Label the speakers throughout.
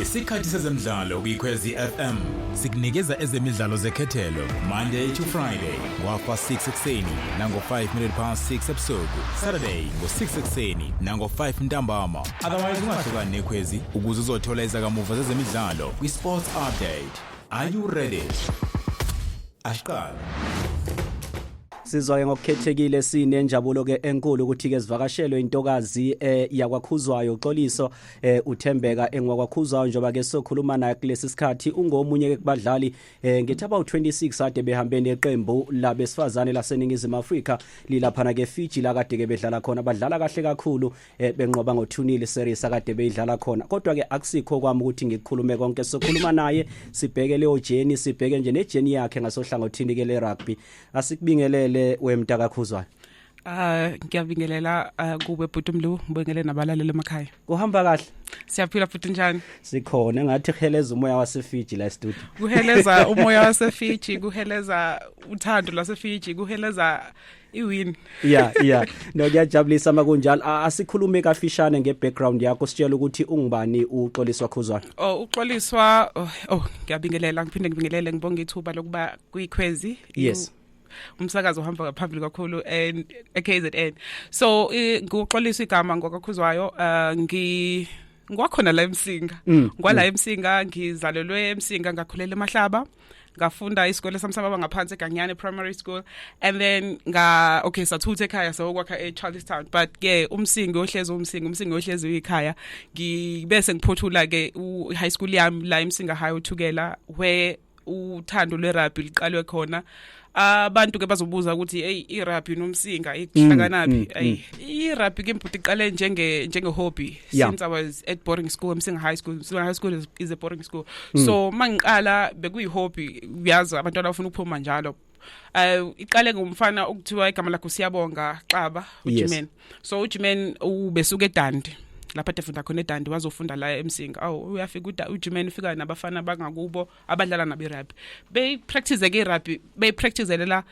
Speaker 1: Isikhathi sezemidlalo kwiKwezi FM sikunikeza ezemidlalo zekhethelo Monday to Friday ngo-6 ekseni nango-6 ebusuku, Saturday ngo-6 ekseni nango-5 ntambama. Otherwise ungahlukani neKwezi ukuze uzothola izakamuva zezemidlalo kwi-Sports Update. Are you ready? Ashqala.
Speaker 2: Sizwaye ngokukhethekile sinenjabulo ke enkulu ukuthi ke sivakashelwe intokazi yakwakhuzwayo uXoliso uThembeka engwakwakhuzwayo njoba ke sokhuluma naye kulesi sikhathi ungomunye ke kubadlali ngethaba u26 ade behambe neqembu labesifazane laseningizimu Afrika lilaphana ke Fiji la kade ke bedlala khona badlala kahle kakhulu benqoba ngo2-0 series akade beyidlala khona kodwa ke akusikho kwami ukuthi ngikukhulume konke sokhuluma naye sibheke leyo journey sibheke nje nejourney yakhe ngasohlangothini ke le rugby asikubingelele wemntakakhuzwayo.
Speaker 3: Ngiyabingelela kube Bhutumlu ngibengele nabalaleli emakhaya.
Speaker 2: Kuhamba kahle?
Speaker 3: Siyaphila futhi njani?
Speaker 2: Sikhona ngathi kuheleza umoya waseFiji la studio.
Speaker 3: Kuheleza umoya waseFiji, kuheleza uthando laseFiji, kuheleza iwin.
Speaker 2: Yeah. No kuyajabulisa makunjalo. Asikhulume kafishane ngebackground yakho sitshela ukuthi ungubani uXoliswa Khuzwayo.
Speaker 3: uXoliswa ngiyabingelela ngiphinde ngibingelele ngibonga ithuba lokuba kuyiKwezi.
Speaker 2: Yes.
Speaker 3: Umsakazo uhamba ngaphambili kakhulu and KZN. So nguXoliswa igama ngokwakhuzwayo ngwakhona la eMsinga. Ngwala eMsinga ngizalelwe eMsinga ngakhulela eMahlaba. Ngafunda isikole samsababa ngaphansi eGanyane Primary School and then sathuthe ekhaya sokwakha eCharlestown but ke umsingi ohlezi ekhaya ngibese ngiphothula ke high school yami la eMsinga High uthukela where uthando lwerugby liqalwe khona. Abantu ke bazobuza ukuthi irugby nomsinga ihlakanapi irugby ke imputi iqale njenge hobby since I was at boarding school eMsinga High School. So high school is a boarding school. So mangiqala bekuyi hobby uyazi abantu abafuna ukuphuma njalo. Iqale ngumfana ukuthiwa igama lakhe Siyabonga Xaba uJimen. So uJimen ubesuka eDandi lapha efunda khona eDandi wazofunda la eMsinga. Uyafika uJimen ufika nabafana bangakubo abadlala nabe rugby. Be practice ke rugby, be practicelela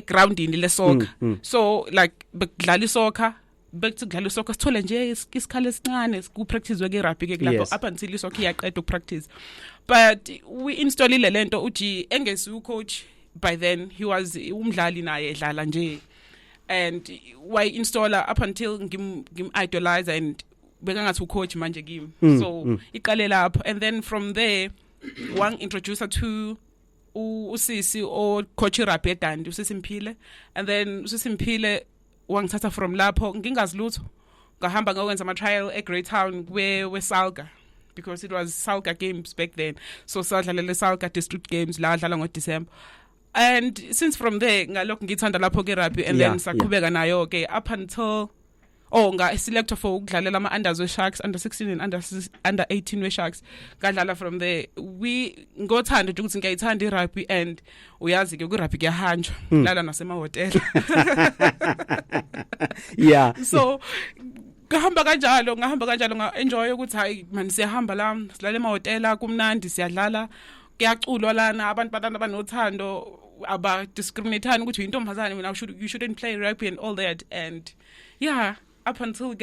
Speaker 3: groundini le soccer. So like bekudlala isoccer, bekudlala isoccer sithole nje isikhala esincane ku practice ke rugby ke lapho up until isoccer iyaqeda upractice. But we installile lento uthi engesi coach by then he was umdlali naye edlala nje. And why installer up until ngim idolize and bekangathi ucoach manje kimi. So iqale lapho and then from there one introducer to usisi o coach rugby eDandi usisi Mphile and then usisi Mphile wangithatha from lapho ngingazi lutho ngahamba ngokwenza ama trial eGreytown we Salga because it was Salga games back then. So sadlalela Salga district games la dlala ngoDecember. And since from there ngalokho ngithanda lapho ke rugby and then saqhubeka nayo ke up until selector for ukudlalela ama unders we Sharks under 16 and under 18 we Sharks ngadlala from there we ngothanda ukuthi ngiyayithanda irugby and uyazi ke ku-rugby kuyahanjwa lala nasemahotela. So ngahamba kanjalo nga-enjoy ukuthi hayi man siyahamba la silala emahotela kumnandi siyadlala kuyaculwa lana abantu abanothando aba discriminating ukuthi intombazane mina you shouldn't play rugby and all that and up until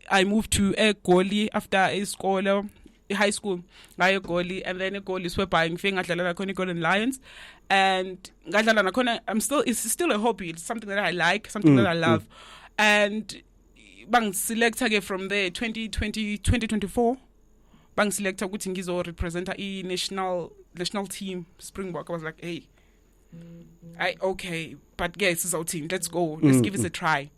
Speaker 3: I moved to eGoli after high school ngayo eGoli and then eGoli swebaying thing ngadlala khona eGolden Lions and ngadlala nakhona it's still a hobby, it's something that I like, something that I love and bang selector ke from there 2024 bang selector ukuthi ngizo represent national team Springbok. I was like but yes, it's our team, let's go, let's give it a try.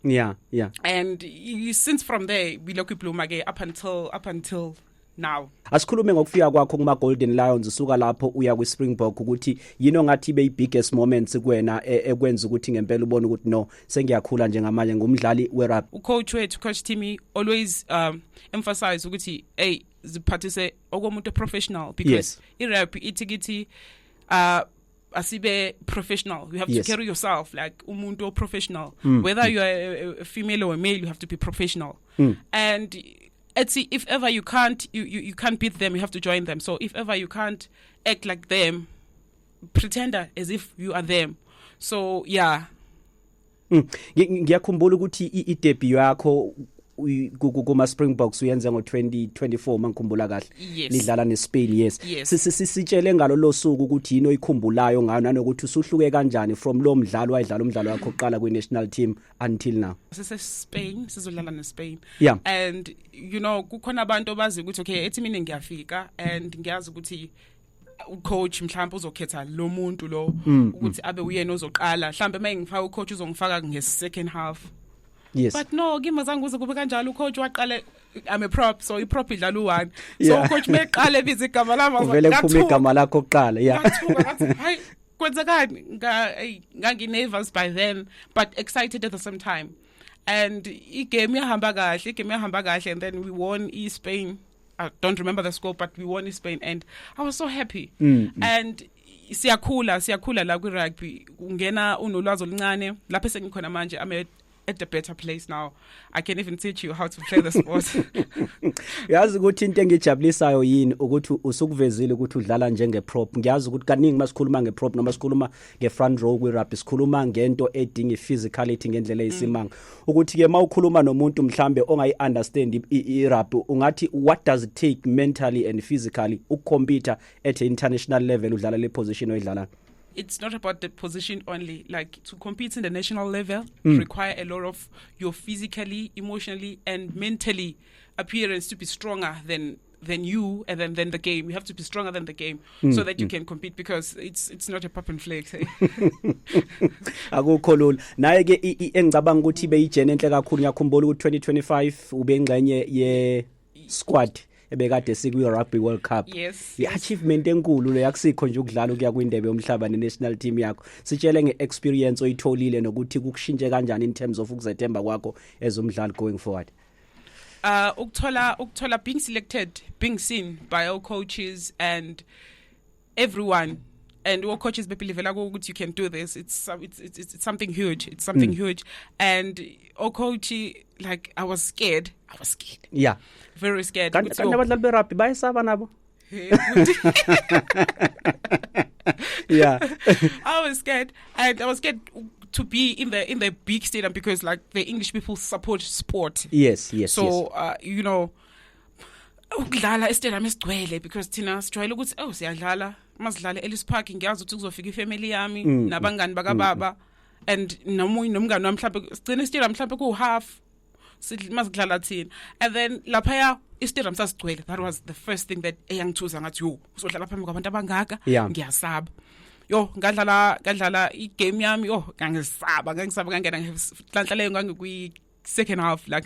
Speaker 3: And since from there we look bloom again up until now.
Speaker 2: Asikhulume ngokufika kwakho kuma Golden Lions usuka lapho uya ku Springbok ukuthi ngathi be biggest moments kuwena ekwenza ukuthi ngempela ubone ukuthi no sengiyakhula njengamanje ngumdlali werugby.
Speaker 3: Coach Timmy always emphasize ukuthi ziphathise okomuntu professional because irugby ithi asibe professional, you have to carry yourself like umuntu professional. Whether you are a female or a male, you have to be professional. And if ever you can't beat them, you have to join them. So if ever you can't act like them, pretend as if you are them. So
Speaker 2: ngiyakhumbula ukuthi i-debut yakho kuma Springboks uyenze ngo2024 mangikhumbula kahle
Speaker 3: Yes.
Speaker 2: nidlala neSpain yes
Speaker 3: Yes.
Speaker 2: sitshele ngalo losuku ukuthi yini oyikhumbulayo ngayo nanokuthi usuhluke kanjani from lo mdlalo wayidlala umdlalo wakho oqala kwi-national team until now.
Speaker 3: Spain sizodlala neSpain
Speaker 2: Yeah.
Speaker 3: and you know kukhona abantu abazi ukuthi okay etimini ngiyafika and ngiyazi ukuthi ucoach mhlawumbe uzokhetha lo muntu lo ukuthi abe uyena ozoqala mhlawumbe mayengifaka ucoach uzongifaka nge-second half.
Speaker 2: Yes.
Speaker 3: But no ngimazange uze kube kanjalo ucoach waqala I'm a prop so iprop idlala u1
Speaker 2: Yeah.
Speaker 3: so coach meqale bize igama lami
Speaker 2: Uvele kuphuma igama lakho oqala yeah.
Speaker 3: hayi kwenzekani ngangi nervous by then but excited at the same time and igame yahamba kahle and then we won Spain. I don't remember the score but we won Spain and I was so happy and siyakhula la kwi-rugby ungena unolwazi oluncane lapho sengikhona manje I'm at the better place now. I can even teach you how to play the sport.
Speaker 2: Yazi ukuthi into engijabulisayo yini ukuthi usukuvezile ukuthi udlala njenge prop. Ngiyazi ukuthi kaningi masikhuluma ngeprop noma sikhuluma ngefront row kwi-rugby sikhuluma ngento edinga physicality ngendlela eyisimanga. Ukuthi ke mawukhuluma nomuntu mhlambe ongayi-understand i-rugby ungathi what does it take mentally and physically ukucompete at international level udlala le position oyidlala?
Speaker 3: It's not about the position only. Like to compete in the national level require a lot of your physically, emotionally, and mentally appearance to be stronger than you and then the game. You have to be stronger than the game so that you can compete because it's not a pop and flex.
Speaker 2: Akukho lula. Naye ke engicabanga ukuthi ibe ijene enhle kakhulu ngiyakhumbula ukuthi 2025 ube ingxenye ye squad ebekade sikwi Rugby World Cup.
Speaker 3: Yes.
Speaker 2: I-achievement enkulu le yakusikho nje ukudlala ukuya kwindebe yomhlaba ne-national team yakho. Sitshele nge-experience oyitholile nokuthi kukushintshe kanjani in terms of ukuzethemba kwakho as umdlali going forward.
Speaker 3: Ukuthola being selected, being seen by our coaches and everyone. And all coaches believe that you can do this. It's something huge. It's something huge. And all coach, like I was scared.
Speaker 2: Yeah.
Speaker 3: Very scared.
Speaker 2: Kanti abadlali be-rugby bayisaba nabo. Yeah.
Speaker 3: I was scared, and I was scared to be in the big stadium because like the English people support sport.
Speaker 2: Yes.
Speaker 3: So you know, ukudlala estadium esigcwele because thina sijwayele ukuthi siyadlala masidlala Ellis Park ngiyazi ukuthi kuzofika ifamily yami nabangani bakababa and nomngani wami mhlawumbe sigcina istadium mhlawumbe ku half masidlala thina and then lapha istadium sasigcwele. That was the first thing that eyangithuza ngathi yo uzodlala phambi kwabantu abangaka ngiyasaba ngadlala igame yami ngangisaba ngangena ngihlanhlale ngangikwi second half like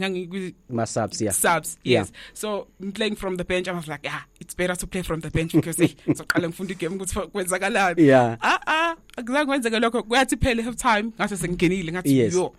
Speaker 2: subs
Speaker 3: yes
Speaker 2: yeah.
Speaker 3: So playing from the bench I was like it's better to play from the bench because soqala ngifunda igame ukuthi kwenzakalani akuzange kwenzeke lokho kuyathi phele half time ngathi sengingenile ngathi yo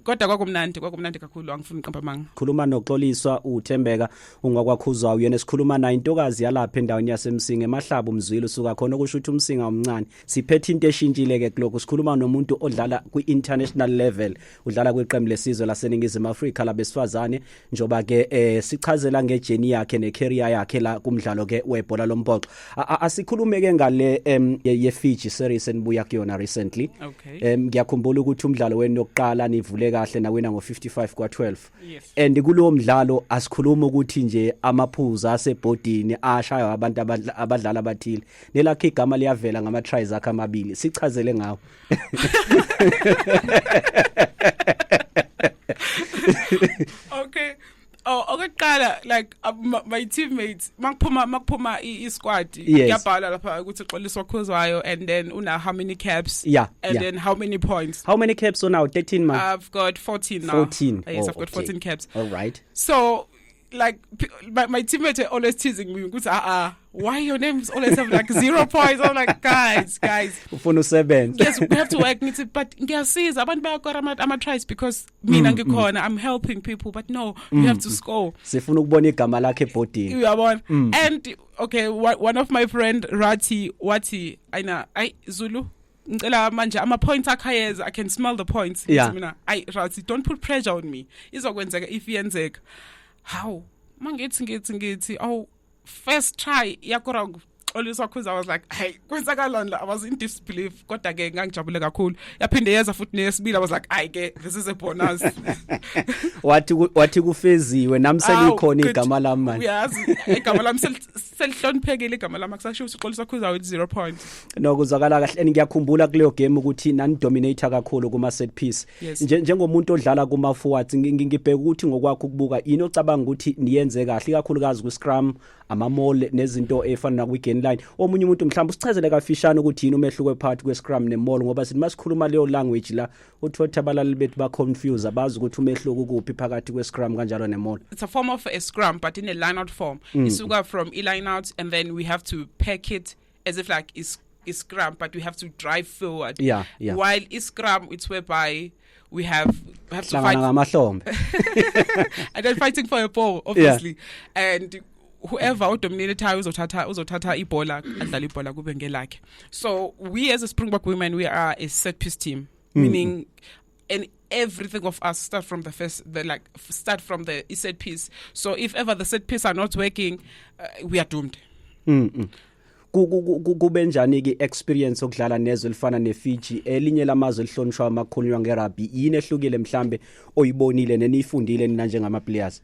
Speaker 3: kodwa kwakumnandi kakhulu angifuni uqamba manga.
Speaker 2: Khuluma noXoliswa uThembeka ungakwakhuzwa uyena sikhuluma nayo intokazi yalapha endaweni yaseMsinga emahlaba umzwilo usuka khona okusho ukuthi umsinga omncane siphethe into eshintshile ke kuloko sikhuluma nomuntu odlala kwi-international level udlala kweqembu lesizwe laseNingizimu Afrika labesifazane njoba ke sichazela ngejeni yakhe necareer yakhe la kumdlalo ke webhola lombhoxo asikhulume ke ngale ye-Fiji series enibuya kuyona recently.
Speaker 3: Okay.
Speaker 2: Ngiyakhumbula ukuthi umdlalo wenu yokuqala nivule kahle nawena ngo55 kwa12
Speaker 3: yes.
Speaker 2: And kulowo mdlalo asikhuluma ukuthi nje amaphuzu asebhodini ashayo abantu abadlala abathile nelakhe igama liyavela ngama tries akhe amabili sichazele ngawo.
Speaker 3: Okay. Okokuqala like my teammates makuphuma i-squad ngiyabhala lapha ukuthi Xoliswa Khuzwayo and then una how many caps and then how many points.
Speaker 2: How many caps now? 13 man.
Speaker 3: I've got 14 now.
Speaker 2: 14.
Speaker 3: Yes, I've got 14 caps.
Speaker 2: All right.
Speaker 3: So like my teammates are always teasing me ukuthi why your names always have like 0 points. I'm like guys
Speaker 2: ufuna usebenza.
Speaker 3: Yes, we have to work but ngiyasiza abantu bayakora ama tries because mina ngikhona I'm helping people but no you have to score.
Speaker 2: Sifuna ukubona igama lakhe ebhodini.
Speaker 3: Uyabona. And okay one of my friend Rati wathi Zulu ngicela manje ama points akhayeza I can smell the points. Mina Rati don't put pressure on me. Izokwenzeka if yenzeka. How mangithi first try yakora uxolisa Khuza, I was like, hey, kwenzakalani la? I was in disbelief. Kodwa ke ngangijabule kakhulu. Yaphinde yeza futhi nesibili. I was like, hayi ke, this is a bonus.
Speaker 2: wathi kufeziwe nami selikhona igama lami manje.
Speaker 3: Uyazi igama lami selihloniphekile igama lami akusasho uxolisa Khuza with 0 points.
Speaker 2: No kuzwakala kahle ngiyakhumbula kuleyo game ukuthi nani dominator kakhulu kuma set piece. Njengomuntu odlala kuma forwards ngibheka ukuthi ngokwakho ukubuka ini ocabanga ukuthi niyenze kahle kakhulukazi ku scrum ama mall nezinto efana na ku gain line. Omunye umuntu mhlawumbe usichazele kafishana ukuthi yini umehluko phakathi kwe scrum ne mall ngoba sithi masikhuluma leyo language la uthi abalali bethu ba confuse abazi ukuthi umehluko ukuphi phakathi kwe scrum kanjalo ne mall.
Speaker 3: It's a form of a scrum but in a line out form. Isuka from a line out and then we have to pack it as if like is scrum but we have to drive forward.
Speaker 2: Yeah.
Speaker 3: While is scrum it's whereby we have to fight and then fighting for a ball obviously. And whoever dominator uzothatha ibola adlala ibola kube ngelakhe. So we as a Springbok women we are a set piece team, meaning and everything of us start from the set piece. So if ever the set piece are not working, we are doomed.
Speaker 2: Kube njani ke experience okudlala nezwe lifana neFiji elinye lamazwe lihlonishwa amakhulunywa ngerugby yini ehlukile mhlambe oyibonile nenifundile nina njengama players?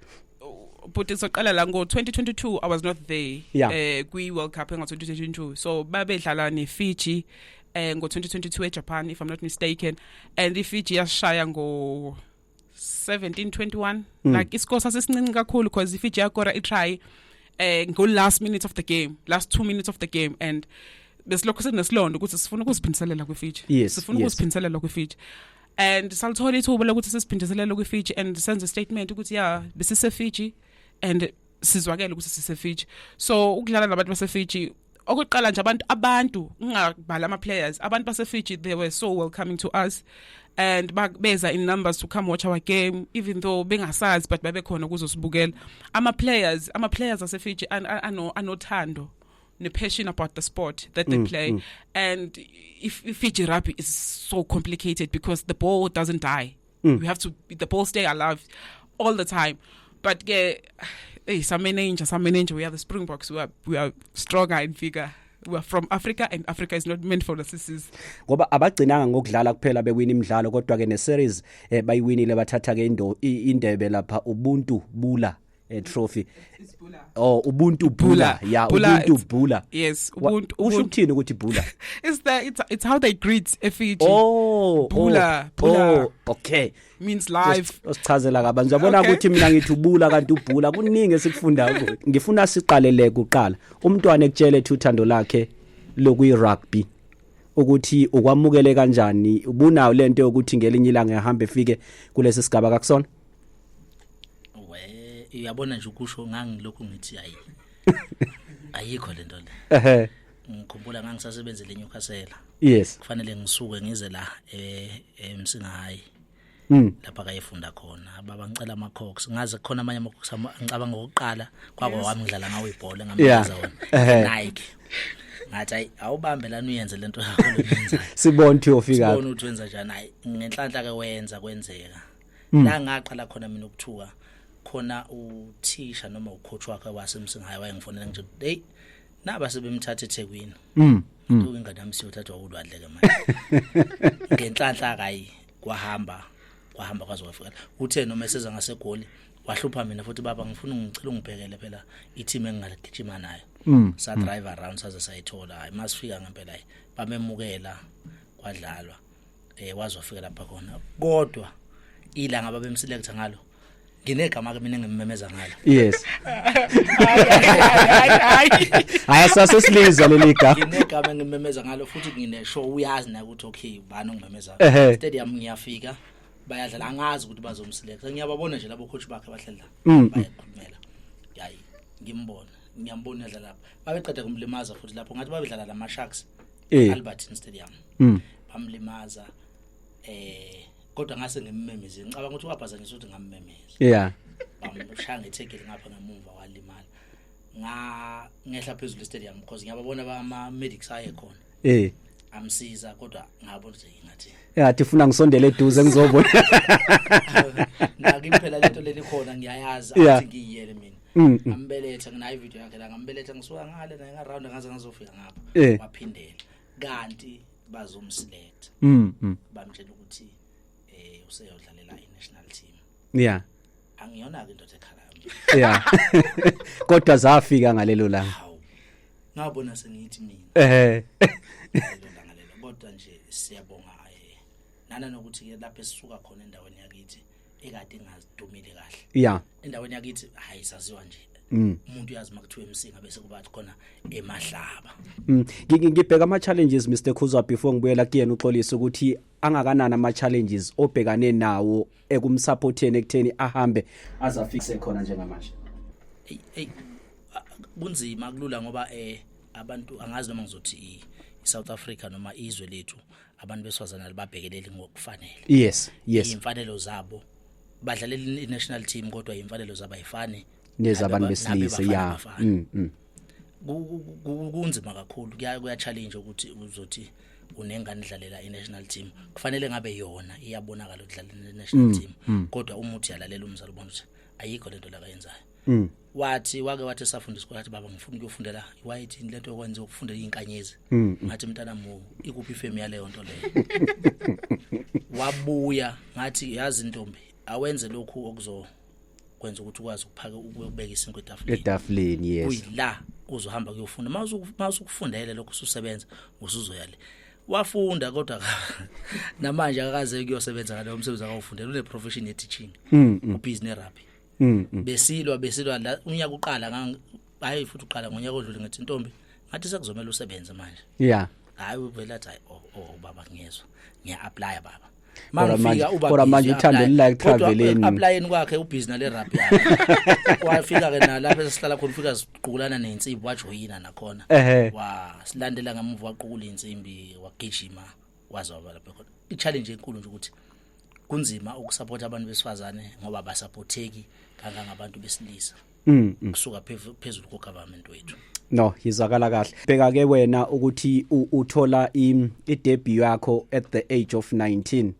Speaker 3: But isoqala la ngo 2022 I was not there kwi World Cup ngo 2022 so babedlala neFiji ngo 2022 eJapan if I'm not mistaken and iFiji yashaya ngo 17-21 like isikole sasesincinci kakhulu because iFiji yakora itry go last minute of the game, last 2 minutes of the game, and besilokho seneslondo ukuthi sifuna ukuziphindiselela kwiFiji. Sifuna ukuziphindiselela kwiFiji. And salithola ithuba lokuthi sisiphindiselela kwiFiji and senze a statement ukuthi besiseFiji and sizwakela ukuthi siseFiji. So ukudlala nabantu baseFiji okuqala nje abantu ngingabhala ama players abantu baseFiji they were so welcoming to us and beza in numbers to come watch our game even though bengasazi but babe khona ukuzosibukela ama players aseFiji anothando ne passion about the sport that they play and if Fiji rugby is so complicated because the ball doesn't die. You have to the ball stay alive all the time but some manager we are the Springboks we are stronger and bigger. We are from Africa and Africa is not meant for the sissies.
Speaker 2: Ngoba abagcinanga ngokudlala kuphela bewina imidlalo kodwa ke ne series bayiwinile bathatha ke indebe lapha Ubuntu Bula trophy. Ubuntu Bula. Ubuntu Bula.
Speaker 3: Yes, Ubuntu.
Speaker 2: Usho ukuthini ukuthi Bula?
Speaker 3: It's how they greet Fiji.
Speaker 2: Bula. Okay.
Speaker 3: Means live.
Speaker 2: Usichazela kabanzi yabona ukuthi mina ngithi ubula kanti ubhula kuningi esikufunda ngifuna siqalele kuqala umntwana ekutshele uthando lakhe lokuyi rugby ukuthi ukwamukele kanjani ubunayo lento yokuthi ngelinye ilanga ehambe efike kulesi sigaba kakusona
Speaker 4: uyabona nje ukusho ngangilokhu ngithi ayikho lento le ngikhumbula ngangisasebenzele eNewcastle kufanele ngisuke ngize la eMsingayi lapha kayefunda khona abangicela ama Cox ngaze khona amanye ama Cox ngicabanga ngokuqala kwabo wami ngidlala ngawo ibhola ngambiza wona Nike ngathi awubambe lana uyenze lento yakho lenza
Speaker 2: sibona ukuthi uyofika
Speaker 4: sibona ukuthi wenza njani ngenhlanhla ke wenza kwenzeka la ngaqala khona mina ukuthuka khona uthisha noma ucoach wakhe wasemsingayi wayengifonela nje hey naba sebemthatha eThekwini ingane yami siyothathwa uLwadle ke manje ngenhlanhla kayi kwahamba kwaze wafika uthe noma eseza ngasegoli wahlupha mina futhi baba ngifuna ngicela ungibhekele phela i-team engaligijima nayo sa drive around saze sayithola masifika ngempela bamemukela kwadlalwa wazofika lapha khona kodwa ilanga babemselect ngalo nginegama ke mina ngimemeza ngalo
Speaker 2: yes ayasase silizwa leliga
Speaker 4: nginegama ngimemeza ngalo futhi ngine show uyazi na ukuthi okay bani ngimemeza stadium ngiyafika bayadlala angazi ukuthi bazomselect ngiyababona nje labo coach bakhe bahlala bayakhulumela ngimbona ngiyambona edlala lapha babeqeda kumlimaza futhi lapho ngathi babedlala la Sharks Albertine Stadium bamlimaza kodwa ngase ngimemeze ngicabanga ukuthi waphazanyiswa ukuthi ngammemeza bamshaya ngethekile ngapha ngemuva walimala ngehla phezulu stadium because ngiyababona ama medics aye khona amsiza kodwa ngabona nje ngathi
Speaker 2: yathi ufuna ngisondele eduze ngizobona
Speaker 4: ngakiphela lento leli khona ngiyayazi ukuthi ngiyiyele mina ambeletha nginayo ivideo yakhe la ngambeletha ngisuka ngale na ngaround ngaze ngazofika ngapha waphindela kanti bazomselect bamtshela ukuthi useyodlalela i-national team angiyona ke indoda ekhala
Speaker 2: kodwa zafika ngalelo langa
Speaker 4: ngabona sengithi mina kodwa nje siyabonga nana nokuthi ke lapho esisuka khona endaweni yakithi ekade ingazidumile kahle endaweni yakithi hayisaziwa nje umuntu uyazi makuthiwe emsinga bese kubathi khona emahlaba
Speaker 2: ngibheka ama challenges Mr Khuzwa before ngibuyela kuyena uxolisa ukuthi angakanana ama challenges obhekane nawo ekumsupporteni ekutheni ahambe azafikise khona njengamanje
Speaker 4: kunzima kulula ngoba abantu angazi noma ngizothi iSouth Africa noma izwe lethu abantu besifazana libabhekelele ngokufanele
Speaker 2: yes
Speaker 4: imfanelo zabo badlalela i-national team kodwa imfanelo zabo ayifani
Speaker 2: nezabantu besilisa
Speaker 4: kunzima kakhulu kuya challenge ukuthi uzothi unengane idlalela i-national team kufanele ngabe yona iyabonakala ukudlalela i-national team kodwa umuthi yalalela umzali ubona ukuthi ayikho lento la kayenzayo wake safunda isikole athi baba ngifuna ukuyofundela white lento yokwenza ukufundela inkanyezi ngathi mntanami ikuphi ifemi yaleyo nto leyo wabuya ngathi yazi intombi awenze lokhu okuzokwenza ukuthi ukwazi ukuphaka ukubeka isinkwe
Speaker 2: etafuleni yes
Speaker 4: kuyila uzohamba kuyofunda mawusukufundela lokho ususebenza usuzoyale wafunda kodwa namanje akaze kuyosebenza ngalo umsebenzi akawufundela une profession ye teaching ubusiness rugby besilwa la unyaka uqala hayi futhi uqala ngonyaka odlule ngathi intombi ngathi sekuzomela usebenze manje hayi uvela athi baba ngiyezwa ngiya-apply baba mangifika
Speaker 2: uba manje uthando like traveling
Speaker 4: applying kwakhe ubusiness le rugby yakhe wafika ke nalapha esihlala khona ufika siqhukulana nensimbi wajoyina nakhona silandela ngamuva waqhukula insimbi wagijima wazaba lapha khona i-challenge enkulu nje ukuthi kunzima ukusupport abantu besifazane ngoba basupporteki kangangabantu besilisa kusuka phezulu ko government wethu
Speaker 2: no yizakala kahle bheka ke wena ukuthi uthola i-debut yakho at the age of 19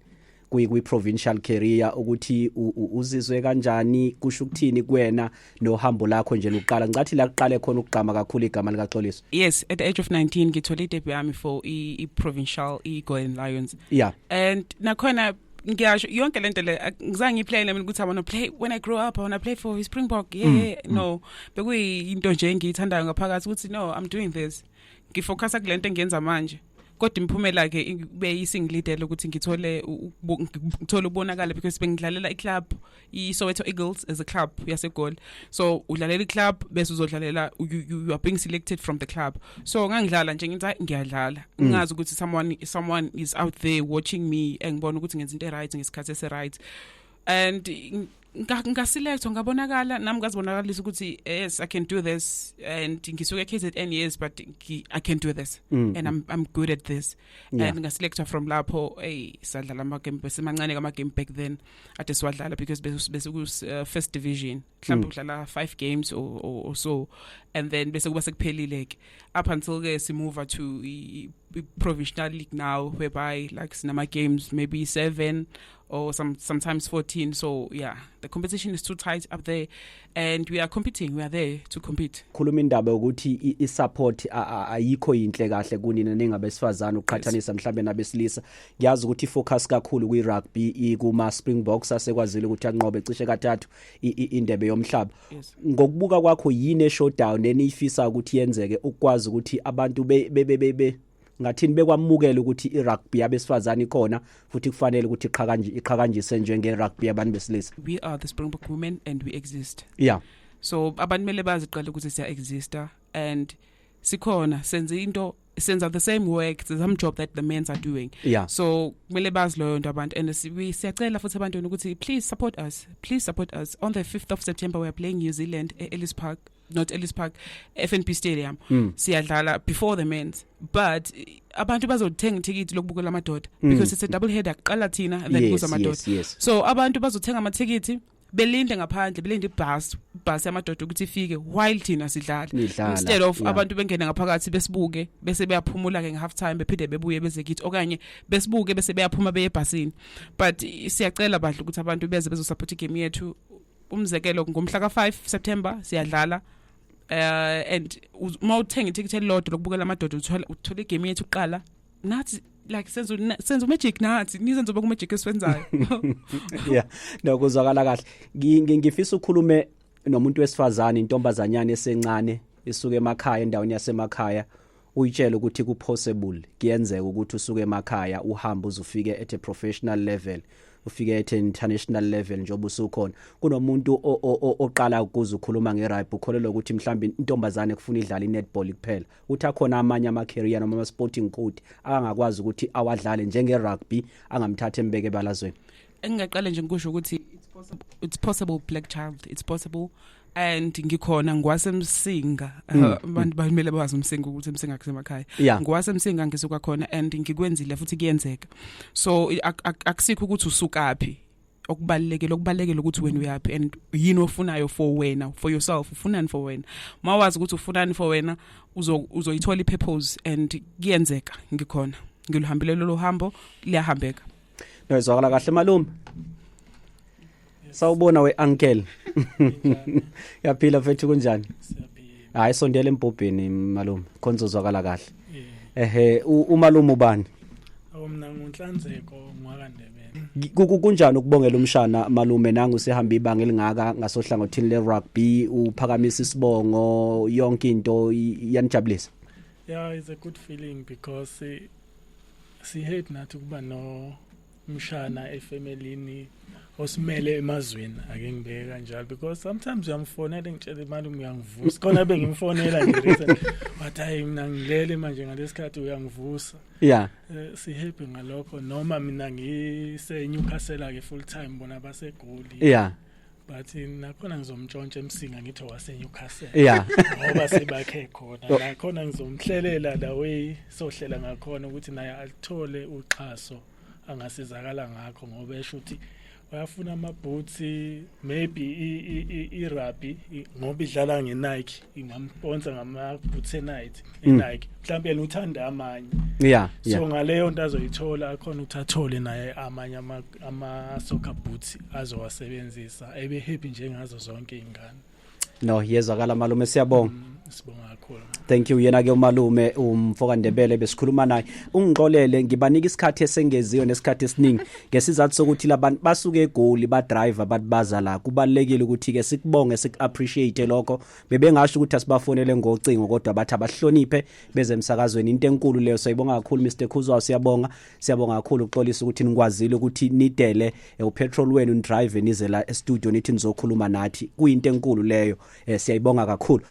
Speaker 2: kwi provincial career ukuthi uzizwe kanjani kusho ukuthini kuwena nohambo lakho nje lokuqala ngicathi la kuqale khona ukugqama kakhulu igama lika Xoliso
Speaker 3: yes at the age of 19 ngithola i-debut yami for i-provincial i-Golden Lions and nakhona ngiyasho yonke lento le ngizange ngiplay mina ukuthi I want to play when I grow up I want to play for Springbok no bekuyinto nje engiyithandayo ngaphakathi ukuthi no I'm doing this ngifocusa kulento engiyenza manje kodwa imphumela ke ibe isingleader ukuthi ngithole ubonakala because bengidlalela i-club i-Soweto Eagles as a club yaseGoli so udlalela i-club bese uzodlalela you are being selected from the club so ngangidlala nje ngiyadlala ngazi ukuthi someone is out there watching me engibona ukuthi ngenza into right ngesikhathi ese-right and ngaselectwa ngabonakala nami ngazibonakalisa ukuthi yes I can do this and ngisuke KZN yes but I can do this and I'm good at this and ngaselectwa from lapho sadlala ama game besemancane kama game back then ade siwadlala because bese ku first division mhlawumbe udlala 5 games or so and then bese kuba sekuphelile ke up until ke si move to provincial league now whereby like sinama games maybe 7 or sometimes 14 so yeah the competition is too tight up there and we are there to compete
Speaker 2: khuluma indaba ukuthi i-support ayikho yinhle kahle kunina ningabesifazana uqhathanisa mhlambe nabesilisa ngiyazi ukuthi focus kakhulu kwi-rugby kuma Springboks asekwazile ukuthi anqobe cishe kathathu indebe yomhlaba ngokubuka kwakho yini e-showdown enifisa ukuthi yenzeke ukwazi ukuthi abantu ngathini bekwamukela ukuthi i-rugby yabesifazane ikhona futhi kufanele ukuthi iqhakanjiswe njenge rugby yabantu besilisa
Speaker 3: we are the Springbok women and we exist
Speaker 2: so
Speaker 3: abantu mele baziqala ukuthi siya exista and sikhona senza the same work the same job that the men are doing so mele bazi loyo nto abantu and siyacela futhi abantu ukuthi please support us on the 5th of September we are playing New Zealand Ellis Park FNB Stadium siyadlala before the men's but abantu bazothenga ticket lokubukela amadoda because it's a double header kuqala thina and then kuza amadoda so abantu bazothenga ama ticket belinde ngaphandle belinde ibus ibhasi yamadoda ukuthi ifike while thina sidlala
Speaker 2: Nidlala,
Speaker 3: instead of
Speaker 2: yeah.
Speaker 3: abantu bengena ngaphakathi besibuke bese beyaphumula ke nge-half time bephinde bebuye beze kithi okanye besibuke bese beyaphuma beye ebhasini but siyacela bandla ukuthi abantu beze bezosupport igame yethu umzekelo ngomhla ka-5 September siyadlala and uma uthenga iticket elilodwa lokubukela amadoda uthola igame yethu uqala nathi like senzo magic nathi nizenzo beku magic eswenzayo
Speaker 2: yeah nokuzwakala kahle ngifisa ukukhulume nomuntu wesifazane intombazanyana esencane isuke emakhaya endaweni yasemakhaya uyitshela ukuthi ku possible kuyenzeka ukuthi usuke emakhaya uhambe uzufike at a professional level ufike at international level njengoba usukhona kunomuntu oqala ukuze ukhuluma ngerugby ukholelwa ukuthi mhlawumbe intombazane kufuna idlala inetball kuphela uthi akhona amanye ama career noma ama sporting code angakwazi ukuthi awadlale njenge rugby angamthatha embeke ebalazweni
Speaker 3: engaqale nje ngikusho ukuthi it's possible black child it's possible and ngikhona ngwasemsinga abantu bamele bazi umsinga ukuthi umsinga kusemakhaya ngwasemsinga ngisuka khona and ngikwenzile futhi kuyenzeka so akusikho ukuthi usukaphi okubalekile ukuthi wena uyapi and yini ofunayo for wena for yourself ufunani for wena mawazi ukuthi ufunani for wena uzoyithola ipurpose and kuyenzeka ngikhona ngilihambile lo hambo liyahambeka
Speaker 2: Nozwakala kahle malume Sawubona we uncle Yaphila mfethu kunjani Hayi sondela empobheni malume khonzo zwakala kahle umalume ubani
Speaker 5: Mina nguNhlanzeko ngwakandebele
Speaker 2: kunjani ukubongela umshana malume nangu usihamba ibanga elingaka ngasohlangothini le rugby uphakamisa isibongo yonke into yanijabulisa
Speaker 5: Yeah it's a good feeling because si hate nathi kuba no mshana efamilini osimele emazweni ake ngibeke kanjalo because sometimes uyamfonela ngitshela malume uyangivusa khona bengimfonela nje recent wathi hayi mina ngilele manje ngalesikhathi uyangivusa
Speaker 2: yeah
Speaker 5: si happy ngalokho noma mina ngise Newcastle ake full time bona basegoli
Speaker 2: yeah
Speaker 5: but nakhona ngizomntshontsha emsinga ngithi wase Newcastle
Speaker 2: yeah
Speaker 5: ngoba sebakhe khona nakhona ngizomhlelela la way sohlela ngakhona ukuthi naye alithole uxhaso angasizakala ngakho ngoba esho ukuthi bayafuna amaboots maybe irugby ngoba idlala ngeNike ingamsponsor ngamaboots eNike eNike mhlawumbe yena uthanda amanye
Speaker 2: yeah
Speaker 5: so ngaleyo nto azoyithola akhona uthathole naye amanye ama soccer boots azowasebenzisa ebe happy njengazo zonke izingane
Speaker 2: no yezwakala malume siyabonga
Speaker 5: sibonga kakhulu
Speaker 2: thank you yena ke umalume umfoka Ndebele besikhuluma naye ungixolele ngibanika isikhathi esengeziwe nesikhathi esiningi ngesizathu sokuthi labantu basuke egoli ba driver baza la kubalekile ukuthi ke sikubonge sikappreciate lokho bebengasho ukuthi asibafonele ngocingo kodwa bathi abahloniphe beze emsakazweni into enkulu leyo sayibonga kakhulu Mr Khuzwayo siyabonga kakhulu uxolisa ukuthi nikwazile ukuthi nidele upetrol wenu ndrive nize la e studio nithi nizokhuluma nathi kuyinto enkulu leyo siyayibonga kakhulu